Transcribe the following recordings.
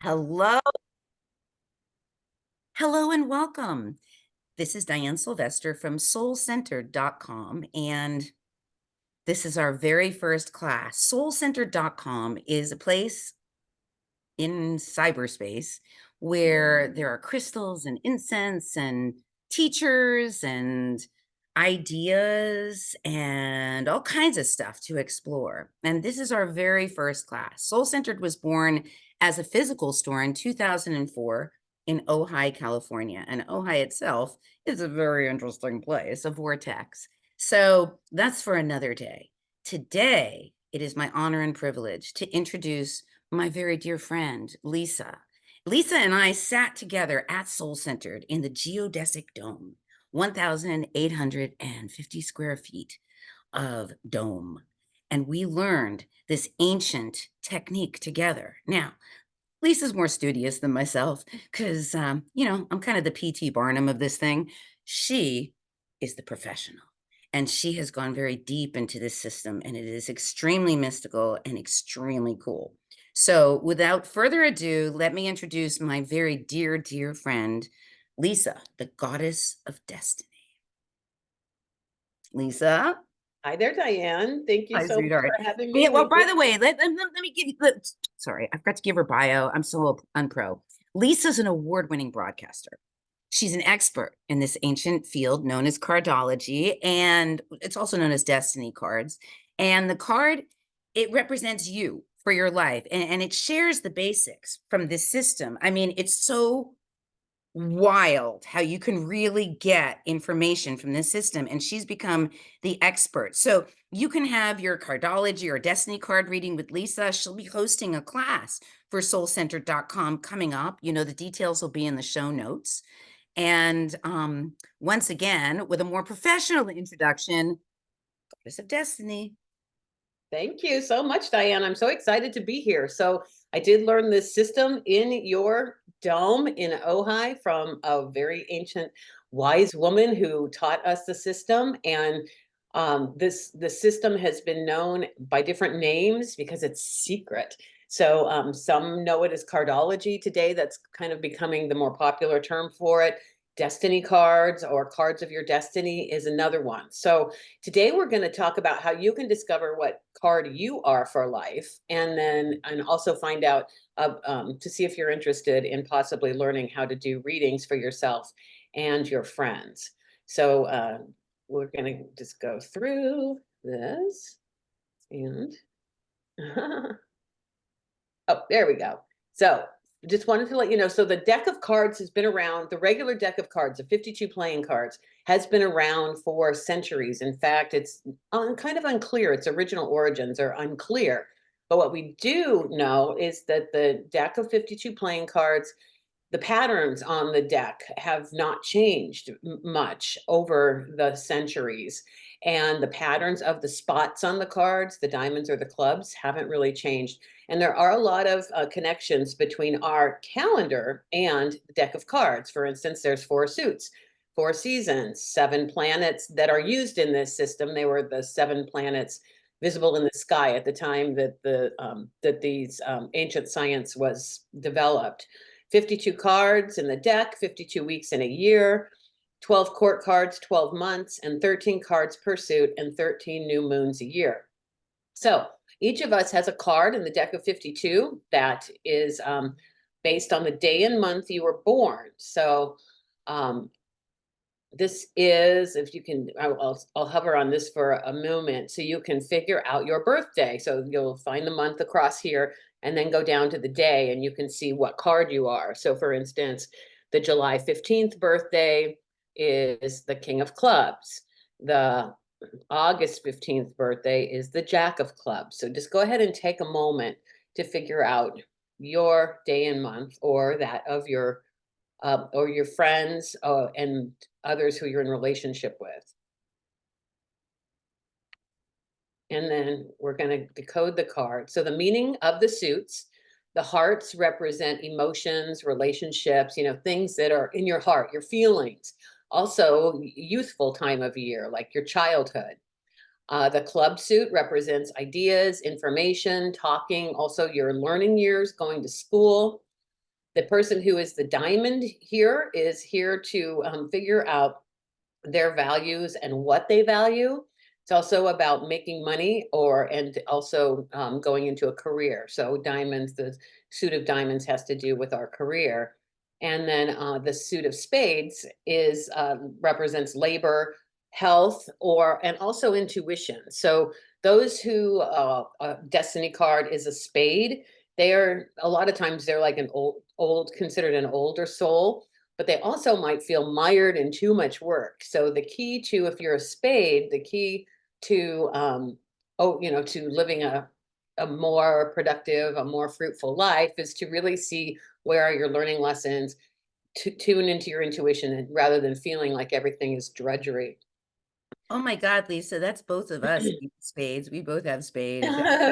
Hello, hello, and welcome. This is Diane Sylvester from soulcentered.com, and this is our very first class. Soulcentered.com is a place in cyberspace where there are crystals and incense and teachers and ideas and all kinds of stuff to explore. And this is our very first class. Soul Centered was born as a physical store in 2004 in Ojai, California. And Ojai itself is a very interesting place, a vortex. So that's for another day. Today, it is my honor and privilege to introduce my very dear friend, Lisa. Lisa and I sat together at Soul Centered in the geodesic dome, 1,850 square feet of dome. And we learned this ancient technique together. Now, Lisa's more studious than myself because, I'm kind of the P.T. Barnum of this thing. She is the professional. And she has gone very deep into this system, and it is extremely mystical and extremely cool. So, without further ado, let me introduce my very dear, dear friend, Lisa, the goddess of destiny. Lisa? Hi there, Diane. Thank you Hi, so much sweetheart. for having me. Yeah, well, by the way, let me give you, sorry, I forgot to give her bio. I'm so unpro. Lisa's an award-winning broadcaster. She's an expert in this ancient field known as cardology, and it's also known as destiny cards. And the card, it represents you for your life, and it shares the basics from this system. I mean, it's so wild how you can really get information from this system, and she's become the expert. So you can have your cardology or destiny card reading with Lisa. She'll be hosting a class for soulcentered.com coming up. The details will be in the show notes. And once again, with a more professional introduction, Goddess of Destiny. Thank you so much, Diane. I'm so excited to be here. So I did learn this system in your dome in Ojai from a very ancient wise woman who taught us the system. And the system has been known by different names because it's secret. So some know it as cardology today. That's kind of becoming the more popular term for it. Destiny cards or cards of your destiny is another one. So today we're going to talk about how you can discover what card you are for life, and also find out to see if you're interested in possibly learning how to do readings for yourself and your friends. So we're going to just go through this and oh, there we go. So just wanted to let you know, so the deck of cards has been around, the regular deck of cards, the 52 playing cards, has been around for centuries. In fact, it's kind of unclear. Its original origins are unclear. But what we do know is that the deck of 52 playing cards, the patterns on the deck have not changed much over the centuries. And the patterns of the spots on the cards, the diamonds or the clubs, haven't really changed. And there are a lot of connections between our calendar and the deck of cards. For instance, there's 4 suits, 4 seasons, 7 planets that are used in this system. They were the 7 planets visible in the sky at the time that these ancient science was developed. 52 cards in the deck, 52 weeks in a year, 12 court cards, 12 months, and 13 cards per suit, and 13 new moons a year. So each of us has a card in the deck of 52 that is based on the day and month you were born. So this is, if you can, I'll hover on this for a moment so you can figure out your birthday. So you'll find the month across here and then go down to the day and you can see what card you are. So for instance, the July 15th birthday is the King of Clubs. The August 15th birthday is the Jack of Clubs. So just go ahead and take a moment to figure out your day and month, or that of your or your friends and others who you're in relationship with. And then we're going to decode the card. So the meaning of the suits, the hearts represent emotions, relationships, things that are in your heart, your feelings. Also, youthful time of year, like your childhood. The club suit represents ideas, information, talking, also your learning years, going to school. The person who is the diamond here is here to figure out their values and what they value. It's also about making money and also going into a career. So diamonds, the suit of diamonds has to do with our career. And then the suit of spades is represents labor, health, and also intuition. So those who destiny card is a spade, they are a lot of times they're like an considered an older soul, but they also might feel mired in too much work. So the key to, if you're a spade, the key to to living a more productive, a more fruitful life is to really see where are your learning lessons, to tune into your intuition, and rather than feeling like everything is drudgery. Oh my God, Lisa, that's both of us. Spades. We both have spades.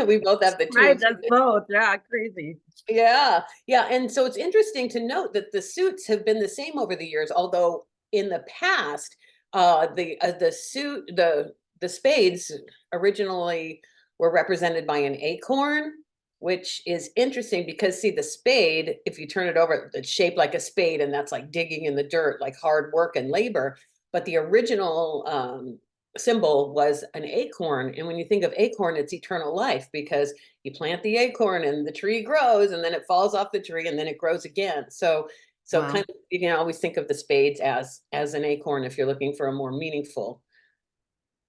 We both have the two. Right, us both. Yeah, crazy. Yeah, yeah. And so it's interesting to note that the suits have been the same over the years, although in the past, the spades originally were represented by an acorn, which is interesting because see the spade, if you turn it over, it's shaped like a spade, and that's like digging in the dirt, like hard work and labor. But the original symbol was an acorn. And when you think of acorn, it's eternal life because you plant the acorn and the tree grows and then it falls off the tree and then it grows again. So Wow. kind of you can always think of the spades as an acorn if you're looking for a more meaningful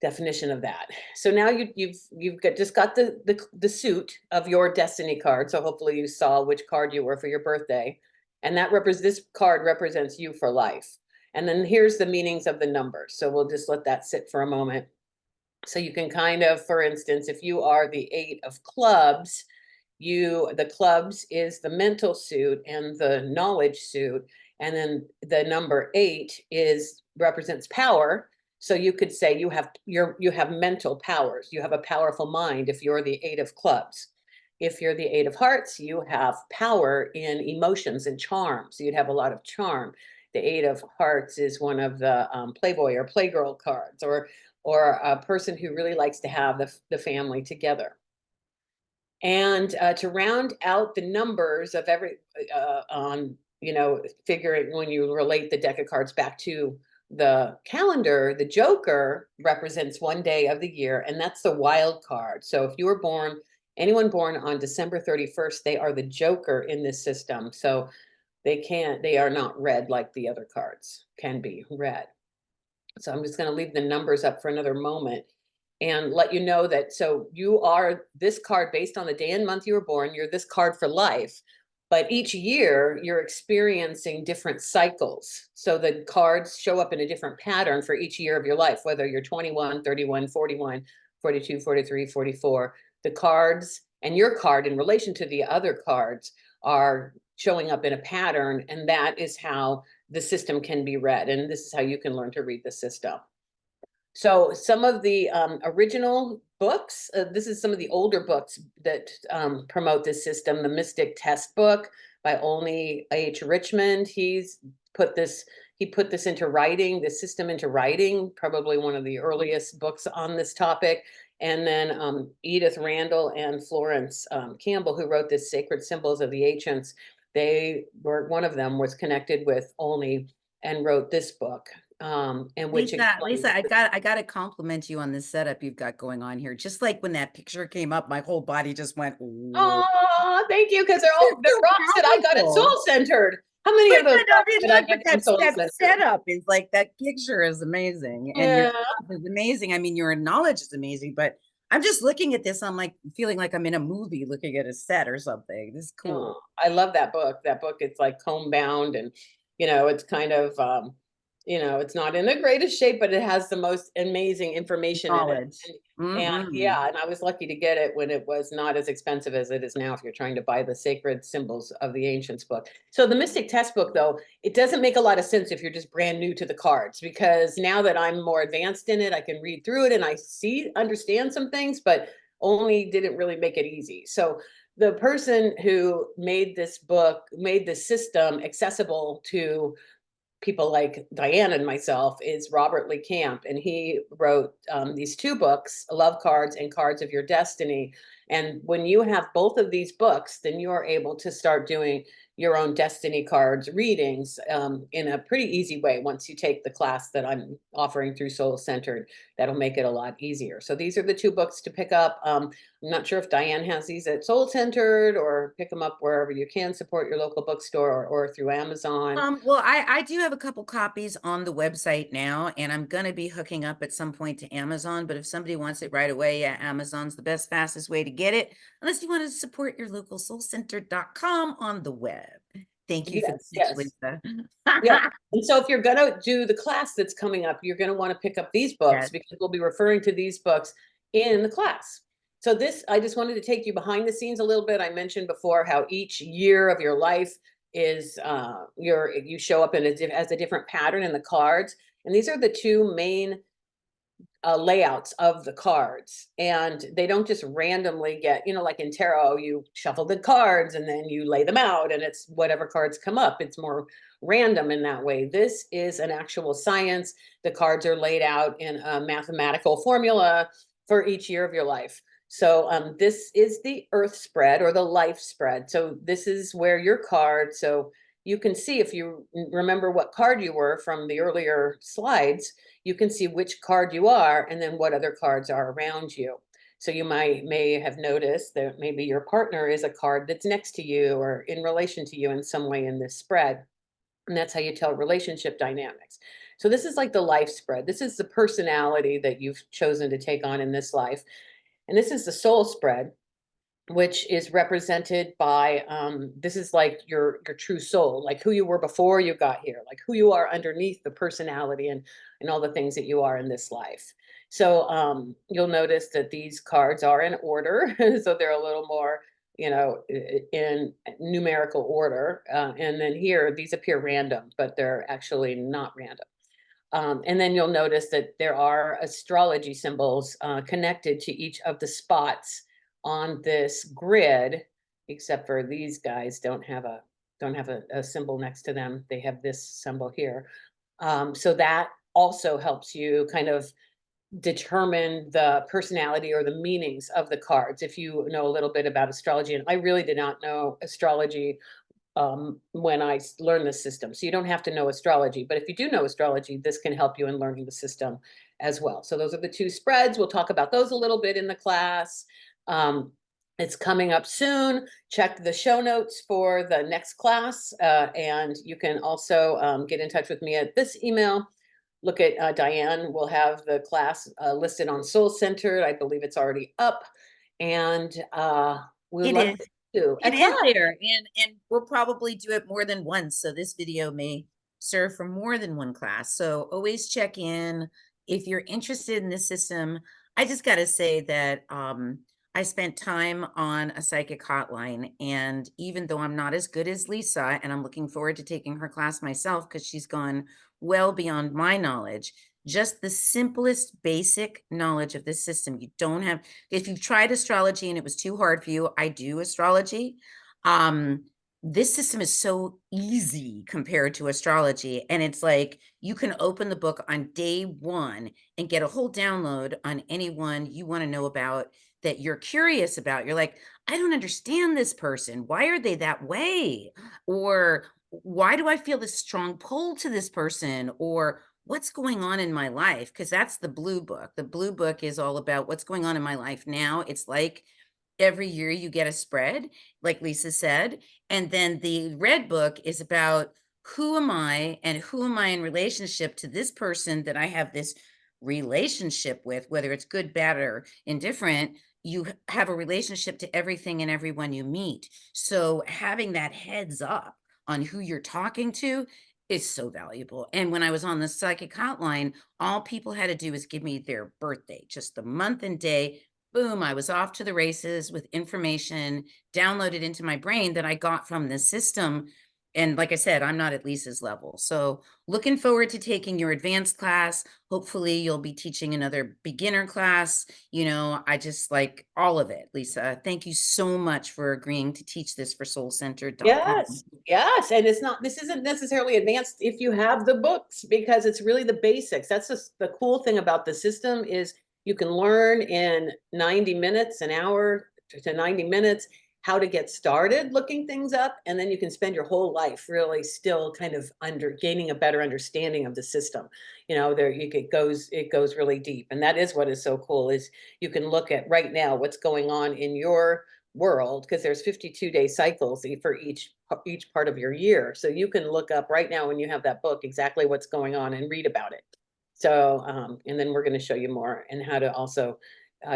definition of that. So now just got the suit of your destiny card. So hopefully you saw which card you were for your birthday. And this card represents you for life. And then here's the meanings of the numbers. So we'll just let that sit for a moment. So you can kind of, for instance, if you are the 8 of clubs, the clubs is the mental suit and the knowledge suit. And then the number 8 represents power. So you could say you have mental powers. You have a powerful mind if you're the 8 of clubs. If you're the 8 of hearts, you have power in emotions and charm. So you'd have a lot of charm. The 8 of hearts is one of the playboy or playgirl cards, or a person who really likes to have the family together. And to round out the numbers of every figuring when you relate the deck of cards back to the calendar, the Joker represents one day of the year, and that's the wild card. So if you were anyone born on December 31st, they are the Joker in this system. So they are not read like the other cards can be read. So I'm just going to leave the numbers up for another moment and let you know that, so you are this card based on the day and month you were born, you're this card for life. But each year you're experiencing different cycles. So the cards show up in a different pattern for each year of your life, whether you're 21, 31, 41, 42, 43, 44. The cards and your card in relation to the other cards are showing up in a pattern, and that is how the system can be read. And this is how you can learn to read the system. So some of the original books, this is some of the older books that promote this system. The Mystic Test book by Olney H. Richmond. He put this into writing, the system into writing, probably one of the earliest books on this topic. And then Edith Randall and Florence Campbell, who wrote this Sacred Symbols of the Ancients, one of them was connected with Olney and wrote this book. And which Lisa, I gotta compliment you on this setup you've got going on here. Just like when that picture came up, my whole body just went, whoa. Oh, thank you, because they're So rocks that I got at powerful. Soul Centered. How many But of those no, rocks did I look, get but from Soul that Centered? setup is like, that picture is amazing. And your Yeah. stuff is amazing. I mean, your knowledge is amazing, but I'm just looking at this. I'm like feeling like I'm in a movie looking at a set or something. This is cool. Oh, I love that book. That book, it's like homebound, and it's kind of it's not in the greatest shape, but it has the most amazing information in it. Knowledge. And Mm-hmm. yeah, and I was lucky to get it when it was not as expensive as it is now if you're trying to buy the Sacred Symbols of the Ancients book. So the Mystic Test book, though, it doesn't make a lot of sense if you're just brand new to the cards, because now that I'm more advanced in it, I can read through it and I understand some things, but only didn't really make it easy. So the person who made this system accessible to people like Diane and myself is Robert Lee Camp, and he wrote these 2 books, Love Cards and Cards of Your Destiny. And when you have both of these books, then you are able to start doing your own destiny cards readings in a pretty easy way. Once you take the class that I'm offering through Soul Centered, that'll make it a lot easier. So these are the two books to pick up. I'm not sure if Diane has these at Soul Centered, or pick them up wherever you can support your local bookstore, or through Amazon. Well, I do have a couple copies on the website now, and I'm gonna be hooking up at some point to Amazon, but if somebody wants it right away, yeah, Amazon's the best, fastest way to get it, unless you want to support your local soulcenter.com on the web. Thank you for the Yes, pitch, yes. Lisa. Yeah. And so if you're going to do the class that's coming up, you're going to want to pick up these books, Yes. because we'll be referring to these books in the class. So this, I just wanted to take you behind the scenes a little bit. I mentioned before how each year of your life is you show up in as a different pattern in the cards. And these are the two main layouts of the cards, and they don't just randomly get, like in tarot, you shuffle the cards and then you lay them out and it's whatever cards come up. It's more random in that way. This is an actual science. The cards are laid out in a mathematical formula for each year of your life. So this is the earth spread, or the life spread. So this is where your card, so you can see, if you remember what card you were from the earlier slides, you can see which card you are and then what other cards are around you. So you may have noticed that maybe your partner is a card that's next to you or in relation to you in some way in this spread. And that's how you tell relationship dynamics. So this is like the life spread. This is the personality that you've chosen to take on in this life. And this is the soul spread, which is represented by this is like your true soul, like who you were before you got here, like who you are underneath the personality and all the things that you are in this life. So you'll notice that these cards are in order, so they're a little more, in numerical order. And then here, these appear random, but they're actually not random. And then you'll notice that there are astrology symbols connected to each of the spots on this grid, except for these guys don't have a symbol next to them. They have this symbol here. So that also helps you kind of determine the personality or the meanings of the cards, if you know a little bit about astrology. And I really did not know astrology when I learned the system. So you don't have to know astrology, but if you do know astrology, this can help you in learning the system as well. So those are the two spreads. We'll talk about those a little bit in the class. It's coming up soon. Check the show notes for the next class. And you can also get in touch with me at this email. Look at Diane. We'll have the class listed on Soul Centered. I believe it's already up. And we would It love is. to a It is class. there, and we'll probably do it more than once. So this video may serve for more than one class. So always check in if you're interested in this system. I just got to say that I spent time on a psychic hotline, and even though I'm not as good as Lisa, and I'm looking forward to taking her class myself because she's gone well beyond my knowledge, just the simplest basic knowledge of this system. You don't have, if you've tried astrology and it was too hard for you, I do astrology. This system is so easy compared to astrology. And it's like you can open the book on day one and get a whole download on anyone you want to know about that you're curious about. You're like, I don't understand this person. Why are they that way? Or why do I feel this strong pull to this person? Or what's going on in my life? Because that's the blue book. The blue book is all about what's going on in my life now. It's like every year you get a spread, like Lisa said. And then the red book is about who am I and who am I in relationship to this person that I have this relationship with, whether it's good, bad, or indifferent. You have a relationship to everything and everyone you meet. So having that heads up on who you're talking to is so valuable. And when I was on the psychic hotline, all people had to do was give me their birthday, just the month and day. Boom, I was off to the races with information downloaded into my brain that I got from the system. And like I said, I'm not at Lisa's level. So looking forward to taking your advanced class. Hopefully you'll be teaching another beginner class. I just like all of it. Lisa, thank you so much for agreeing to teach this for soulcentered.com. Yes, yes. And this isn't necessarily advanced if you have the books, because it's really the basics. That's just the cool thing about the system, is you can learn in 90 minutes, an hour to 90 minutes. how to get started looking things up, and then you can spend your whole life really still kind of gaining a better understanding of the system. It goes really deep, and that is what is so cool is you can look at right now what's going on in your world, because there's 52-day cycles for each part of your year. So you can look up right now when you have that book exactly what's going on and read about it. So and then we're going to show you more and how to also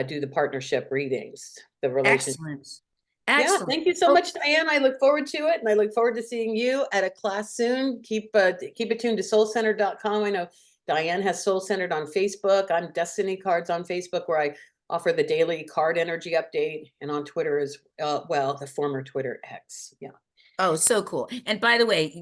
do the partnership readings, the relationship. Excellent. Yeah, Excellent. thank you so much, Diane. I look forward to it, and I look forward to seeing you at a class soon. Keep it tuned to soulcenter.com. I know Diane has Soul Centered on Facebook. I'm Destiny Cards on Facebook, where I offer the daily card energy update, and on Twitter as well, the former Twitter X. Yeah. Oh, so cool. And by the way,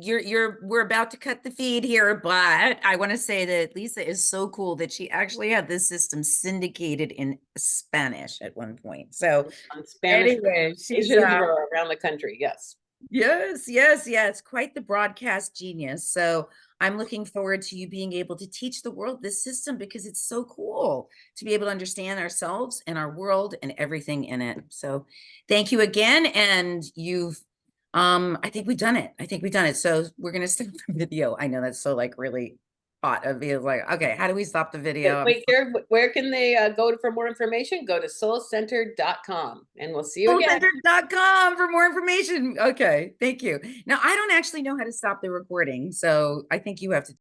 we're about to cut the feed here, but I want to say that Lisa is so cool that she actually had this system syndicated in Spanish at one point. So On Spanish anyway, she's around the country. Yes. yes, quite the broadcast genius. So I'm looking forward to you being able to teach the world this system, because it's so cool to be able to understand ourselves and our world and everything in it. So thank you again. And I think we've done it. So we're going to stop the video. I know that's so like really hot of you. Like, okay, how do we stop the video? Wait, Jared, where can they go for more information? Go to soulcentered.com, and we'll see you again. Soulcenter.com for more information. Okay, thank you. Now, I don't actually know how to stop the recording, so I think you have to